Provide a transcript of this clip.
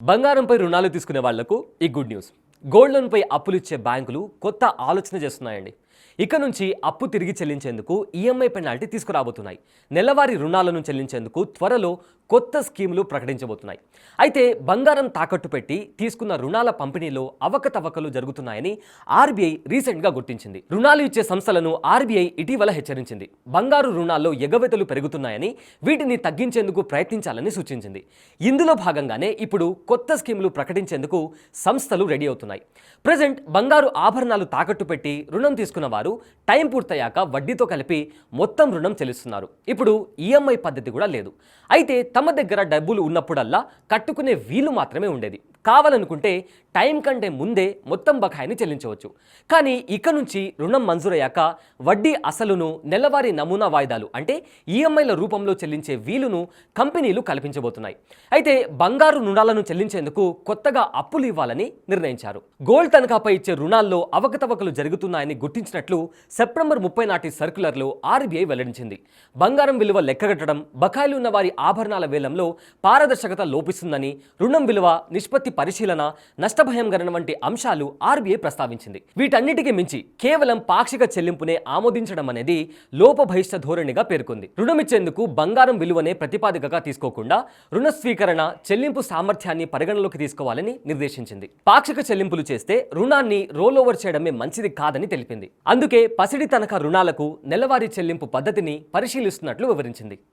బంగారంపై రుణాలు తీసుకునే వాళ్లకు ఈ గుడ్ న్యూస్. గోల్డ్ లోన్పై అప్పులు ఇచ్చే బ్యాంకులు కొత్త ఆలోచన చేస్తున్నాయండి. ఇక నుంచి అప్పు తిరిగి చెల్లించేందుకు ఈఎంఐ పెనాల్టీ తీసుకురాబోతున్నాయి. నెలవారీ రుణాలను చెల్లించేందుకు త్వరలో కొత్త స్కీములు ప్రకటించబోతున్నాయి. అయితే బంగారం తాకట్టు పెట్టి తీసుకున్న రుణాల పంపిణీలో అవకతవకలు జరుగుతున్నాయని ఆర్బీఐ రీసెంట్గా గుర్తించింది. రుణాలు ఇచ్చే సంస్థలను ఆర్బీఐ ఇటీవల హెచ్చరించింది. బంగారు రుణాల్లో ఎగవేతలు పెరుగుతున్నాయని, వీటిని తగ్గించేందుకు ప్రయత్నించాలని సూచించింది. ఇందులో భాగంగానే ఇప్పుడు కొత్త స్కీములు ప్రకటించేందుకు సంస్థలు రెడీ అవుతున్నాయి. ప్రజెంట్ బంగారు ఆభరణాలు తాకట్టు పెట్టి రుణం తీసుకున్న వారు టైం పూర్తయ్యాక వడ్డీతో కలిపి మొత్తం రుణం చెల్లిస్తున్నారు. ఇప్పుడు ఈఎంఐ పద్ధతి కూడా లేదు. అయితే తమ దగ్గర డబ్బులు ఉన్నప్పుడల్లా కట్టుకునే వీలు మాత్రమే ఉండేది. కావాలనుకుంటే టైం కంటే ముందే మొత్తం బకాయిని చెల్లించవచ్చు. కానీ ఇక నుంచి రుణం మంజూరయ్యాక వడ్డీ అసలును నెలవారీ నమూనా వాయిదాలు అంటే ఈఎంఐల రూపంలో చెల్లించే వీలును కంపెనీలు కల్పించబోతున్నాయి. అయితే బంగారు రుణాలను చెల్లించేందుకు కొత్తగా అప్పులు ఇవ్వాలని నిర్ణయించారు. గోల్డ్ తనఖాపై ఇచ్చే రుణాల్లో అవకతవకలు జరుగుతున్నాయని గుర్తించినట్లు సెప్టెంబర్ 30 నాటి సర్క్యులర్లో ఆర్బీఐ వెల్లడించింది. బంగారం విలువ లెక్కగట్టడం, బకాయిలు ఉన్న వారి ఆభరణాల వేలంలో పారదర్శకత లోపిస్తుందని, రుణం విలువ నిష్పత్తి పరిశీలన, నష్టభయం గణన వంటి అంశాలు ఆర్బీఐ ప్రస్తావించింది. వీటన్నిటికీ మించి కేవలం పాక్షిక చెల్లింపునే ఆమోదించడం అనేది లోపభయిష్ట ధోరణిగా పేర్కొంది. రుణమిచ్చేందుకు బంగారం విలువనే ప్రతిపాదికగా తీసుకోకుండా రుణ స్వీకరణ, చెల్లింపు సామర్థ్యాన్ని పరిగణలోకి తీసుకోవాలని నిర్దేశించింది. పాక్షిక చెల్లింపులు చేస్తే రుణాన్ని రోల్ ఓవర్ చేయడమే మంచిది కాదని తెలిపింది. అందుకే పసిడి తనఖా రుణాలకు నెలవారీ చెల్లింపు పద్ధతిని పరిశీలిస్తున్నట్లు వివరించింది.